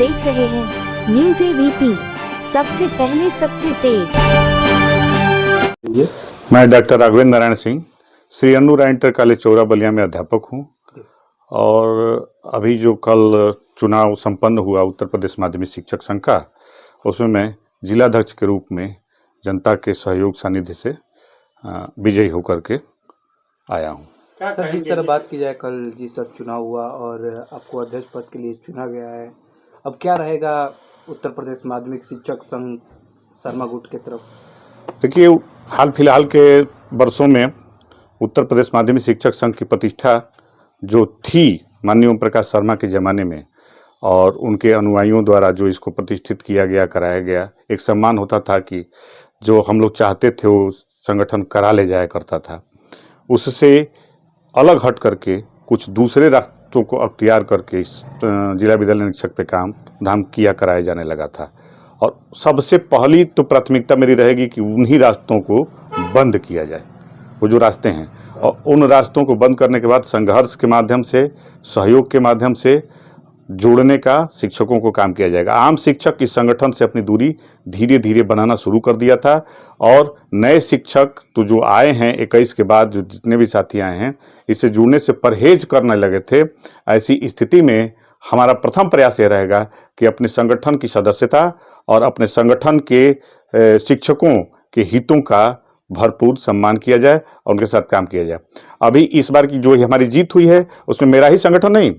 देख रहे हैं न्यूज़ एबीपी, सबसे पहले सबसे तेज। मैं doctor Raghavendra Narayan Singh Shri Annurai inter college Chaura Ballia में अध्यापक हूं और अभी जो कल चुनाव संपन्न हुआ उत्तर प्रदेश माध्यमिक शिक्षक संघ का, उसमें मैं जिलाध्यक्ष के रूप में जनता के सहयोग सानिध्य से विजयी होकर के आया हूं। सर, जिस तरह बात की जाए, कल जिस तरह चुनाव हुआ और आपको अध्यक्ष पद के लिए चुना गया है, अब क्या रहेगा उत्तर प्रदेश माध्यमिक शिक्षक संघ शर्मा गुट की तरफ? देखिए, हाल फिलहाल के वर्षों में उत्तर प्रदेश माध्यमिक शिक्षक संघ की प्रतिष्ठा जो थी माननीय ओम प्रकाश शर्मा के ज़माने में और उनके अनुयायियों द्वारा जो इसको प्रतिष्ठित किया गया, कराया गया, एक सम्मान होता था कि जो हम लोग चाहते थे वो संगठन करा ले जाया करता था। उससे अलग हट करके कुछ दूसरे रास्तों को अख्तियार करके इस जिला विद्यालय निरीक्षक पे काम धाम किया कराया जाने लगा था और सबसे पहली तो प्राथमिकता मेरी रहेगी कि उन्हीं रास्तों को बंद किया जाए, वो जो रास्ते हैं, और उन रास्तों को बंद करने के बाद संघर्ष के माध्यम से, सहयोग के माध्यम से जोड़ने का शिक्षकों को काम किया जाएगा। आम शिक्षक इस संगठन से अपनी दूरी धीरे धीरे बनाना शुरू कर दिया था और नए शिक्षक तो जो आए हैं 21 के बाद, जो जितने भी साथी आए हैं, इससे जुड़ने से परहेज करने लगे थे। ऐसी स्थिति में हमारा प्रथम प्रयास यह रहेगा कि अपने संगठन की सदस्यता और अपने संगठन के शिक्षकों के हितों का भरपूर सम्मान किया जाए और उनके साथ काम किया जाए। अभी इस बार की जो हमारी जीत हुई है उसमें मेरा ही संगठन नहीं,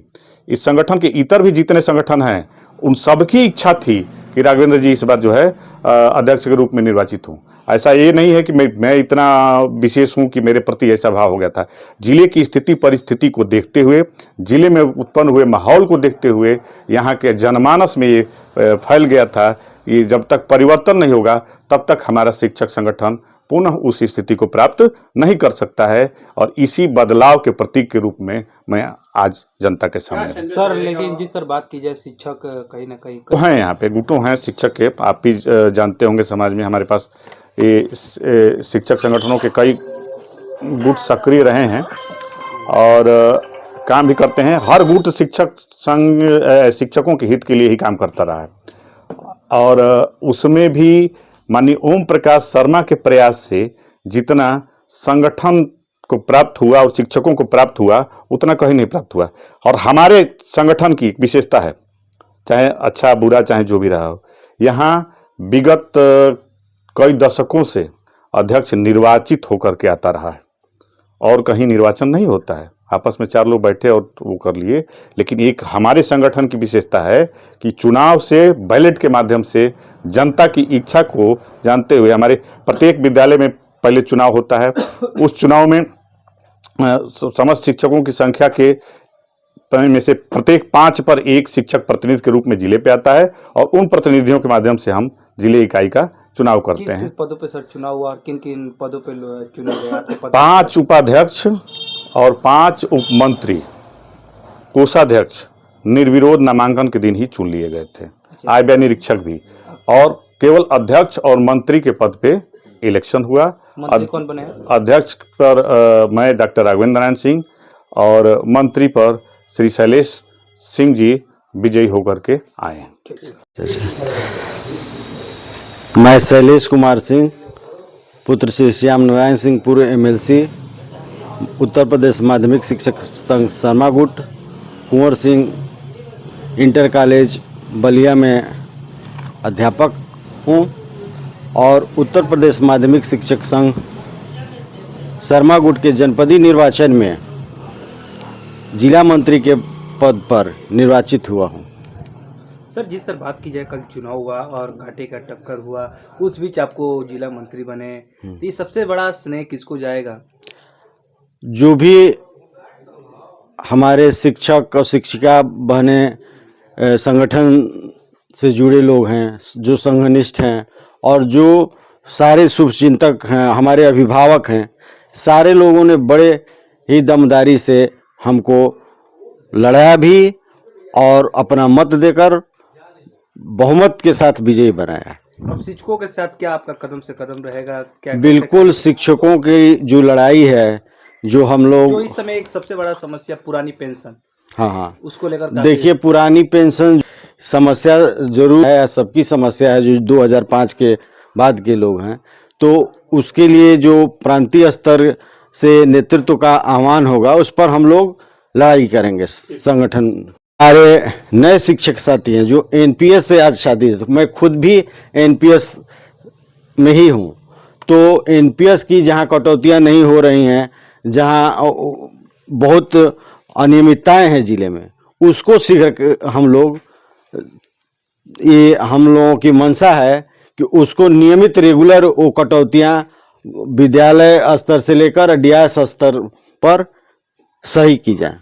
इस संगठन के इतर भी जितने संगठन हैं उन सबकी इच्छा थी कि राघवेंद्र जी इस बार जो है अध्यक्ष के रूप में निर्वाचित हों। ऐसा ये नहीं है कि मैं इतना विशेष हूं कि मेरे प्रति ऐसा भाव हो गया था। जिले की स्थिति परिस्थिति को देखते हुए, जिले में उत्पन्न हुए माहौल को देखते हुए, यहाँ के जनमानस में ये फैल गया था, ये जब तक परिवर्तन नहीं होगा तब तक हमारा शिक्षक संगठन पुनः उस स्थिति को प्राप्त नहीं कर सकता है और इसी बदलाव के प्रतीक के रूप में मैं आज जनता के सामने। सर, लेकिन जिस तरह बात की जाए, शिक्षक कहीं ना कहीं हैं, यहाँ पे गुटों हैं शिक्षक के, आप भी जानते होंगे समाज में हमारे पास ये शिक्षक संगठनों के कई गुट सक्रिय रहे हैं और काम भी करते हैं। हर गुट शिक्षक संघ शिक्षकों के हित के लिए ही काम करता रहा है और उसमें भी माननीय ओम प्रकाश शर्मा के प्रयास से जितना संगठन को प्राप्त हुआ और शिक्षकों को प्राप्त हुआ उतना कहीं नहीं प्राप्त हुआ। और हमारे संगठन की विशेषता है, चाहे अच्छा बुरा चाहे जो भी रहा हो, यहाँ विगत कई दशकों से अध्यक्ष निर्वाचित होकर के आता रहा है और कहीं निर्वाचन नहीं होता है। आपस में 4 लोग बैठे और वो कर लिए, लेकिन एक हमारे संगठन की विशेषता है कि चुनाव से, बैलेट के माध्यम से जनता की इच्छा को जानते हुए हमारे प्रत्येक विद्यालय में पहले चुनाव होता है। उस चुनाव में समस्त शिक्षकों की संख्या के में से प्रत्येक 5 पर 1 शिक्षक प्रतिनिधि के रूप में जिले पे आता है और उन प्रतिनिधियों के माध्यम से हम जिले इकाई का चुनाव करते हैं। किस पदों पे सर चुनाव हुआ, किन किन पदों पे चुना गया? 5 उपाध्यक्ष और 5 उप मंत्री, कोषाध्यक्ष निर्विरोध नामांकन के दिन ही चुन लिए गए थे, आय व्यय निरीक्षक भी, और केवल अध्यक्ष और मंत्री के पद पे इलेक्शन हुआ। मंत्री कौन बने? अध्यक्ष पर मैं डॉक्टर राघवेंद्र नारायण सिंह और मंत्री पर श्री शैलेश सिंह जी विजयी होकर के आए हैं। मैं शैलेश कुमार सिंह, पुत्र श्री श्याम नारायण सिंह, पूर्व MLC, उत्तर प्रदेश माध्यमिक शिक्षक संघ शर्मा गुट, कुंवर सिंह इंटर कॉलेज बलिया में अध्यापक हूँ और उत्तर प्रदेश माध्यमिक शिक्षक संघ शर्मा गुट के जनपदीय निर्वाचन में जिला मंत्री के पद पर निर्वाचित हुआ हूँ। सर, जिस तरह बात की जाए, कल चुनाव हुआ और घाटे का टक्कर हुआ, उस बीच आपको जिला मंत्री बने, तो ये सबसे बड़ा स्नेह किसको जाएगा? जो भी हमारे शिक्षक और शिक्षिका बहने संगठन से जुड़े लोग हैं, जो संघनिष्ठ हैं और जो सारे शुभचिंतक हैं, हमारे अभिभावक हैं, सारे लोगों ने बड़े ही दमदारी से हमको लड़ाया भी और अपना मत देकर बहुमत के साथ विजयी बनाया। अब शिक्षकों के साथ क्या आपका कदम से कदम रहेगा? क्या बिल्कुल, शिक्षकों की जो लड़ाई है, जो हम लोग, जो इस समय एक सबसे बड़ा समस्या पुरानी पेंशन, हाँ, उसको लेकर देखिए, पुरानी पेंशन समस्या जरूर है, सबकी समस्या है जो 2005 के बाद के लोग हैं, तो उसके लिए जो प्रांतीय स्तर से नेतृत्व का आह्वान होगा उस पर हम लोग लड़ाई करेंगे। संगठन हमारे नए शिक्षक साथी हैं जो एनपीएस से आज शादी है, तो मैं खुद भी एनपीएस में ही हूँ, तो एनपीएस की जहाँ कटौतियाँ नहीं हो रही हैं, जहाँ बहुत अनियमितताएं हैं जिले में, उसको शीघ्र हम लोग, ये हम लोगों की मंशा है कि उसको नियमित रेगुलर वो कटौतियाँ विद्यालय स्तर से लेकर डीआईएस स्तर पर सही की जाए।